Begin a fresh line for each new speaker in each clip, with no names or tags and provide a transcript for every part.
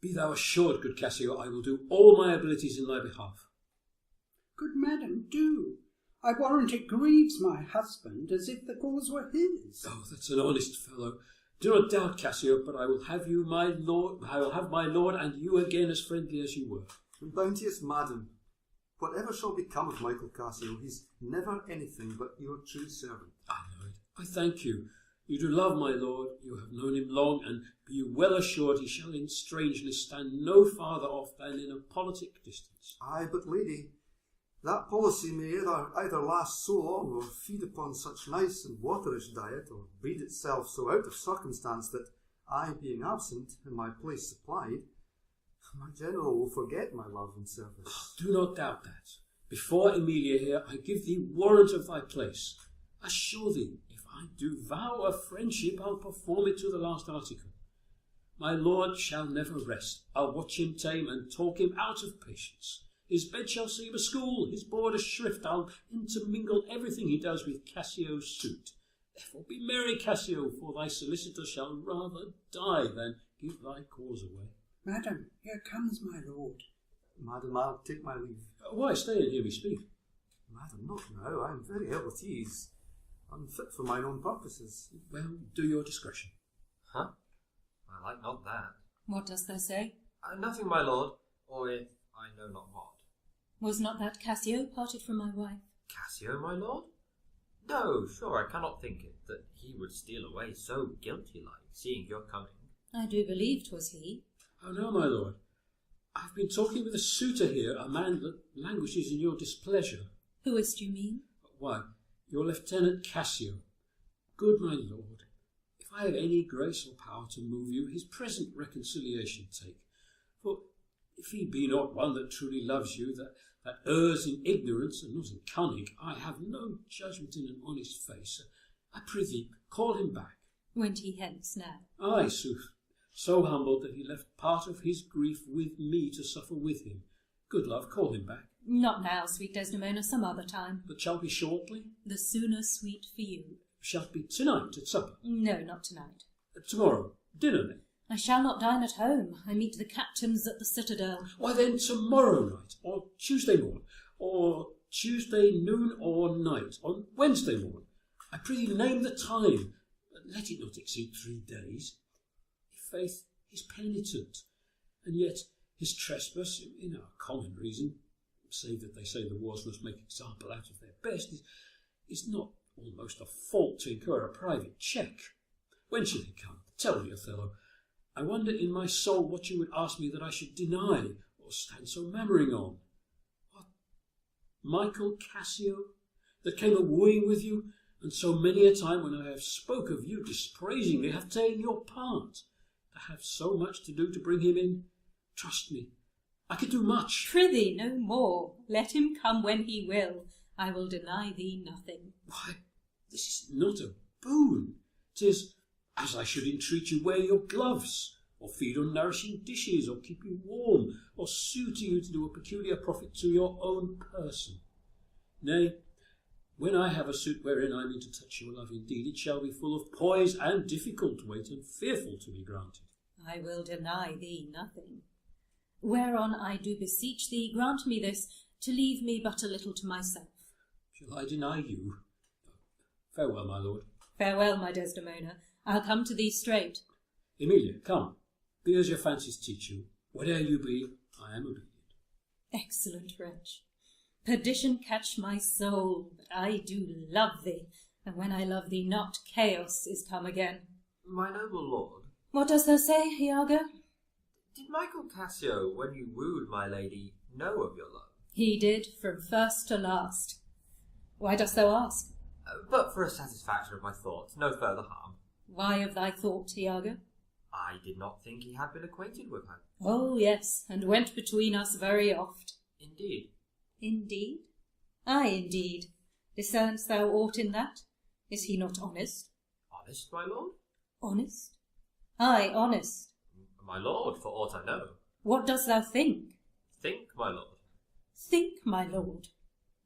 Be thou assured, good Cassio, I will do all my abilities in thy behalf.
Good madam, do. I warrant it grieves my husband as if the cause were his.
Oh, that's an honest fellow. Do not doubt, Cassio, but I will have you, my lord. I will have my lord and you again as friendly as you were.
Bounteous madam, whatever shall become of Michael Cassio, he's never anything but your true servant.
I know it. I thank you. You do love my lord, you have known him long, and be you well assured he shall in strangeness stand no farther off than in a politic distance.
Aye, but lady, that policy may either last so long, or feed upon such nice and waterish diet, or breed itself so out of circumstance that I, being absent, and my place supplied, my general will forget my love and service.
Oh, do not doubt that. Before Emilia here, I give thee warrant of thy place. Assure thee, if I do vow a friendship, I'll perform it to the last article. My lord shall never rest. I'll watch him tame and talk him out of patience. His bed shall seem a school, his board a shrift. I'll intermingle everything he does with Cassio's suit. Therefore be merry, Cassio, for thy solicitor shall rather die than give thy cause away.
Madam, here comes my lord.
Madam, I'll take my leave.
Why, stay and hear me speak.
Madam, not now. I am very ill at ease, unfit for mine own purposes.
Well, do your discretion.
Huh? I like not that.
What dost thou say?
Nothing, my lord, or if I know not what.
Was not that Cassio parted from my wife?
Cassio, my lord? No, sure, I cannot think it, that he would steal away so guilty-like, seeing your coming.
I do believe 'twas he.
Oh, no, my lord. I've been talking with a suitor here, a man that languishes in your displeasure.
Who is't you mean?
Why, your Lieutenant Cassio. Good my lord, if I have any grace or power to move you, his present reconciliation take. For if he be not one that truly loves you, that errs in ignorance and not in cunning, I have no judgment in an honest face. I prithee, call him back.
Went he hence now?
Aye, sooth, so humbled that he left part of his grief with me to suffer with him. Good love, call him back.
Not now, sweet Desdemona, some other time.
But shall be shortly?
The sooner sweet for you.
Shall be tonight at supper?
No, not tonight.
Tomorrow, dinner then?
I shall not dine at home. I meet the captains at the Citadel.
Why then tomorrow night, or Tuesday morn, or Tuesday noon or night, on Wednesday morn. I prithee name the time, let it not exceed 3 days. Faith, he's penitent, and yet his trespass, in our common reason, save that they say the wars must make example out of their best, is not almost a fault to incur a private check. When shall he come? Tell me, Othello. I wonder in my soul what you would ask me that I should deny, or stand so mammering on. What, Michael Cassio, that came a-wooing with you, and so many a time when I have spoke of you dispraisingly have ta'en your part. To have so much to do to bring him in, trust me, I could do much.
Prithee, no more. Let him come when he will. I will deny thee nothing.
Why, this is not a boon. 'Tis as I should entreat you wear your gloves, or feed on nourishing dishes, or keep you warm, or sue to you to do a peculiar profit to your own person. Nay, when I have a suit wherein I mean to touch your love indeed, it shall be full of poise and difficult weight, and fearful to be granted.
I will deny thee nothing. Whereon I do beseech thee, grant me this, to leave me but a little to myself.
Shall I deny you? Farewell, my lord.
Farewell, my Desdemona. I'll come to thee straight.
Emilia, come. Be as your fancies teach you. Whate'er you be, I am obedient.
Excellent wretch. Perdition catch my soul, but I do love thee, and when I love thee not, chaos is come again.
My noble lord.
What dost thou say, Iago?
Did Michael Cassio, when you wooed my lady, know of your love?
He did, from first to last. Why dost thou ask?
But for a satisfaction of my thoughts, no further harm.
Why of thy thought, Iago?
I did not think he had been acquainted with her.
Oh, yes, and went between us very oft.
Indeed.
Indeed? Ay, indeed. Discern'st thou aught in that? Is he not honest?
Honest, my lord?
Honest? Ay, honest.
My lord, for aught I know.
What dost thou think?
Think, my lord.
Think, my lord.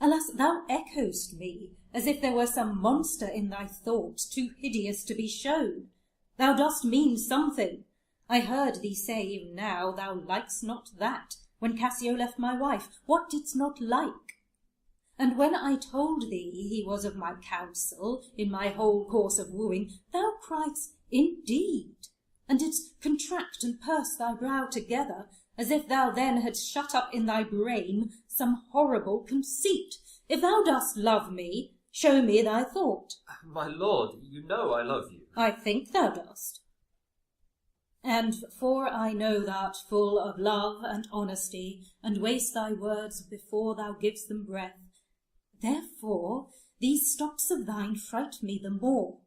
Alas, thou echoest me, as if there were some monster in thy thoughts too hideous to be shown. Thou dost mean something. I heard thee say even now thou likest not that. When Cassio left my wife, what didst not like? And when I told thee he was of my counsel in my whole course of wooing, thou criedst, Indeed, and didst contract and purse thy brow together, as if thou then hadst shut up in thy brain some horrible conceit. If thou dost love me, show me thy thought.
My lord, you know I love you.
I think thou dost. And for I know thou'rt full of love and honesty, and waste thy words before thou givest them breath. Therefore these stops of thine fright me the more.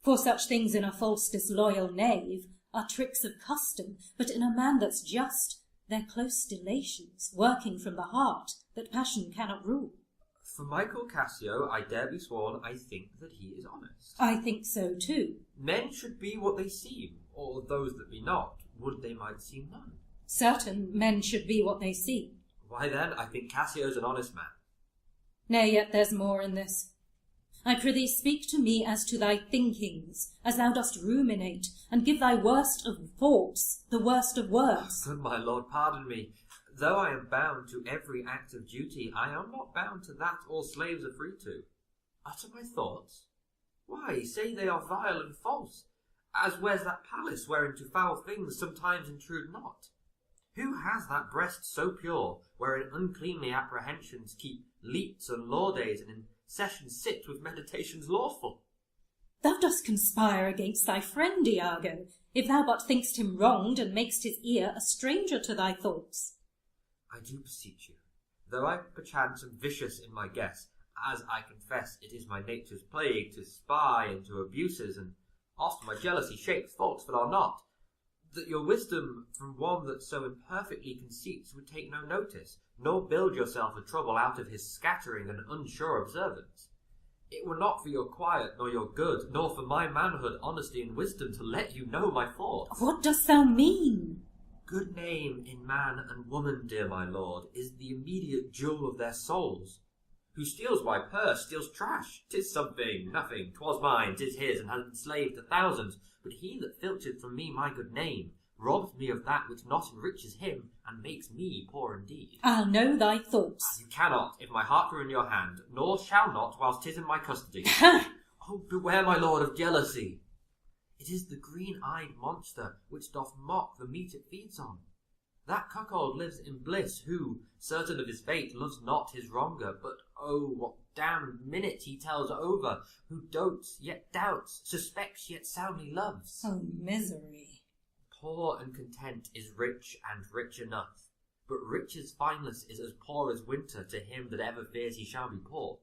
For such things in a false disloyal knave are tricks of custom, but in a man that's just, they're close dilations, working from the heart, that passion cannot rule.
For Michael Cassio, I dare be sworn, I think that he is honest.
I think so too.
Men should be what they seem, or those that be not, would they might seem none.
Certain men should be what they seem.
Why then, I think Cassio's an honest man.
Nay, yet there's more in this. I prithee speak to me as to thy thinkings, as thou dost ruminate, and give thy worst of thoughts the worst of words.
Good my lord, pardon me. Though I am bound to every act of duty, I am not bound to that all slaves are free to. Utter my thoughts? Why, say they are vile and false, as where's that palace whereinto foul things sometimes intrude not? Who has that breast so pure, wherein uncleanly apprehensions keep leets and law days, and in session sit with meditations lawful?
Thou dost conspire against thy friend, Iago, if thou but think'st him wronged, and mak'st his ear a stranger to thy thoughts.
I do beseech you, though I perchance am vicious in my guess, as I confess it is my nature's plague to spy into abuses, and oft my jealousy shapes faults that are not, that your wisdom from one that so imperfectly conceits would take no notice, nor build yourself a trouble out of his scattering and unsure observance. It were not for your quiet nor your good, nor for my manhood, honesty, and wisdom to let you know my thoughts.
What dost thou mean?
Good name in man and woman, dear my lord, is the immediate jewel of their souls. Who steals my purse steals trash. 'Tis something, nothing, 'twas mine, 'tis his, and has enslaved to thousands. But he that filched from me my good name robs me of that which not enriches him, and makes me poor indeed.
I'll know thy thoughts.
You cannot, if my heart were in your hand, nor shall not whilst 'tis in my custody. Oh, beware, my lord, of jealousy. It is the green-eyed monster which doth mock the meat it feeds on. That cuckold lives in bliss, who, certain of his fate, loves not his wronger, but oh, what damned minute he tells over, who dotes, yet doubts, suspects, yet soundly loves.
Oh, misery.
Poor and content is rich, and rich enough, but riches fineless is as poor as winter to him that ever fears he shall be poor.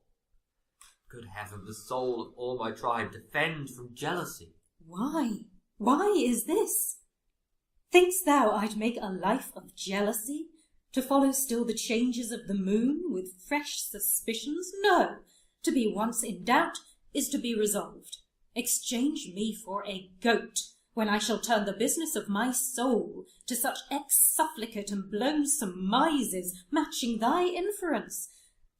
Good heaven, the soul of all my tribe, defend from jealousy.
Why? Why is this? Think'st thou I'd make a life of jealousy, to follow still the changes of the moon with fresh suspicions? No, to be once in doubt is to be resolved. Exchange me for a goat, when I shall turn the business of my soul to such ex-supplicate and blown surmises, matching thy inference.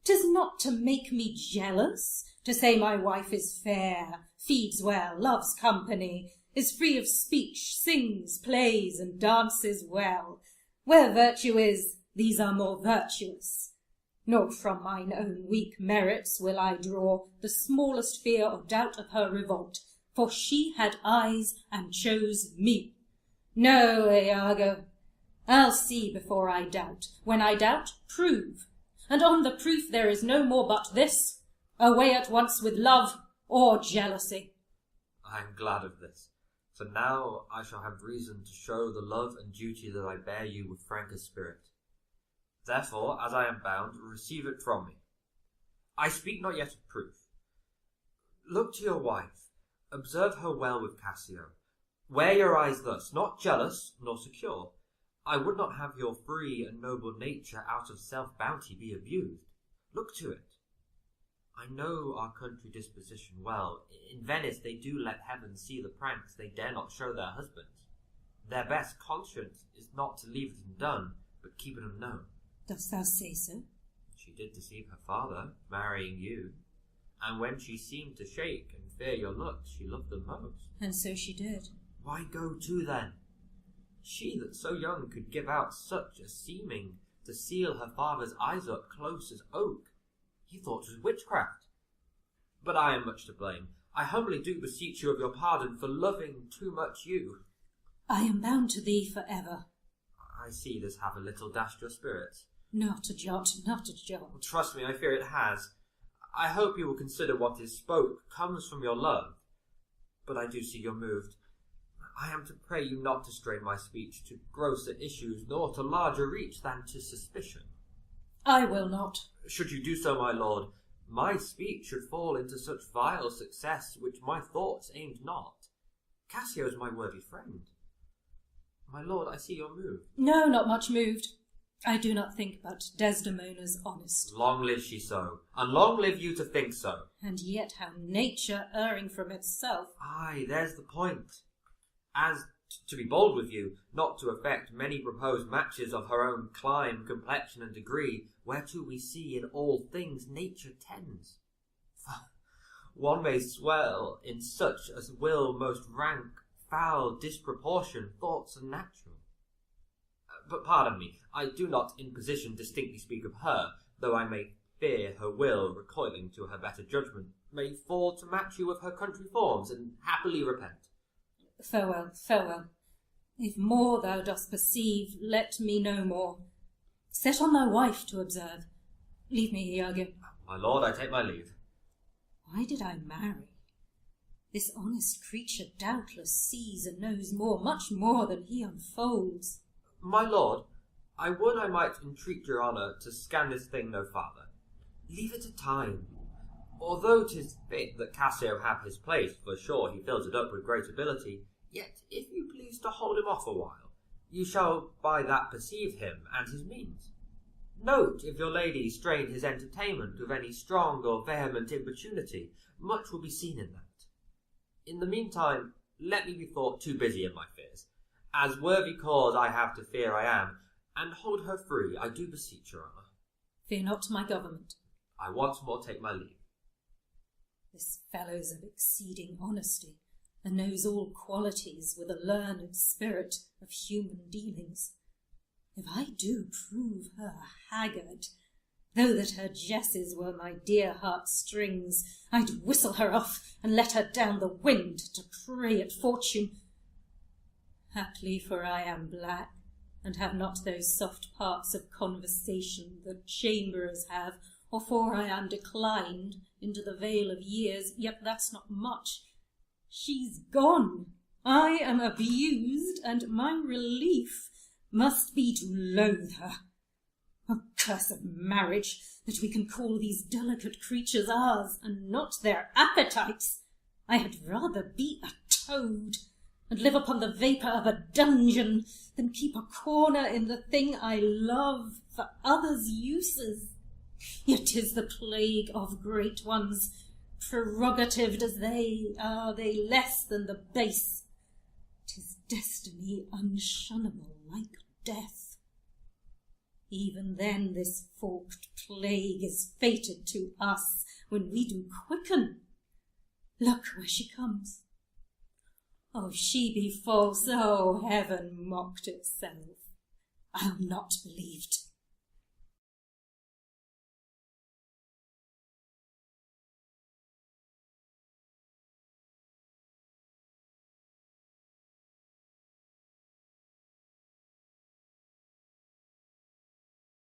'Tis not to make me jealous, to say my wife is fair, feeds well, loves company, is free of speech, sings, plays, and dances well. Where virtue is, these are more virtuous. Nor from mine own weak merits will I draw the smallest fear or doubt of her revolt, for she had eyes and chose me. No, Iago, I'll see before I doubt. When I doubt, prove. And on the proof there is no more but this, away at once with love or jealousy.
I am glad of this, for now I shall have reason to show the love and duty that I bear you with frankest spirit. Therefore, as I am bound, receive it from me. I speak not yet of proof. Look to your wife, observe her well with Cassio. Wear your eyes thus, not jealous nor secure. I would not have your free and noble nature out of self-bounty be abused. Look to it. I know our country disposition well. In Venice they do let heaven see the pranks they dare not show their husbands. Their best conscience is not to leave it undone, but keep it unknown.
Dost thou say so?
She did deceive her father, marrying you, and when she seemed to shake and fear your looks, she loved them most.
And so she did.
Why go to then? She that so young could give out such a seeming to seal her father's eyes up close as oak, he thought 'twas witchcraft. But I am much to blame. I humbly do beseech you of your pardon for loving too much you.
I am bound to thee for ever.
I see this have a little dashed your spirits.
Not a jot, not a jot.
Trust me, I fear it has. I hope you will consider what is spoke comes from your love. But I do see you're moved. I am to pray you not to strain my speech to grosser issues, nor to larger reach than to suspicion.
I will not.
Should you do so, my lord, my speech should fall into such vile success which my thoughts aimed not. Cassio is my worthy friend. My lord, I see you're moved.
No, not much moved. I do not think but Desdemona's honest.
Long live she so, and long live you to think so.
And yet how nature erring from itself.
Aye, there's the point. As, to be bold with you, not to affect many proposed matches of her own clime, complexion, and degree, whereto we see in all things nature tends. One may swell in such as will most rank, foul, disproportion, thoughts unnatural. But pardon me, I do not in position distinctly speak of her, though I may fear her will, recoiling to her better judgment, may fall to match you with her country forms, and happily repent.
Farewell, farewell. If more thou dost perceive, let me know more. Set on thy wife to observe. Leave me, Iago.
My lord, I take my leave.
Why did I marry? This honest creature doubtless sees and knows more, much more than he unfolds.
My lord, I would I might entreat your honour to scan this thing no farther. Leave it to time. Although 'tis fit that Cassio have his place, for sure he fills it up with great ability, yet if you please to hold him off a while, you shall by that perceive him and his means. Note if your lady strained his entertainment with any strong or vehement importunity, much will be seen in that. In the meantime, let me be thought too busy in my fears, as worthy cause I have to fear I am, and hold her free, I do beseech your honour.
Fear not my government.
I once more take my leave.
This fellow's of exceeding honesty, and knows all qualities with a learned spirit of human dealings. If I do prove her haggard, though that her jesses were my dear heartstrings, I'd whistle her off and let her down the wind to prey at fortune. Haply for I am black, and have not those soft parts of conversation that chamberers have, or for I am declined into the vale of years, yet that's not much. She's gone. I am abused, and my relief must be to loathe her. Oh, curse of marriage, that we can call these delicate creatures ours, and not their appetites. I had rather be a toad, and live upon the vapour of a dungeon, than keep a corner in the thing I love for others' uses. Yet 'tis the plague of great ones, prerogatived as they, are they less than the base. 'Tis destiny unshunnable like death. Even then this forked plague is fated to us when we do quicken. Look where she comes. Oh, if she be false, oh, heaven mocked itself. I'll not believe 't.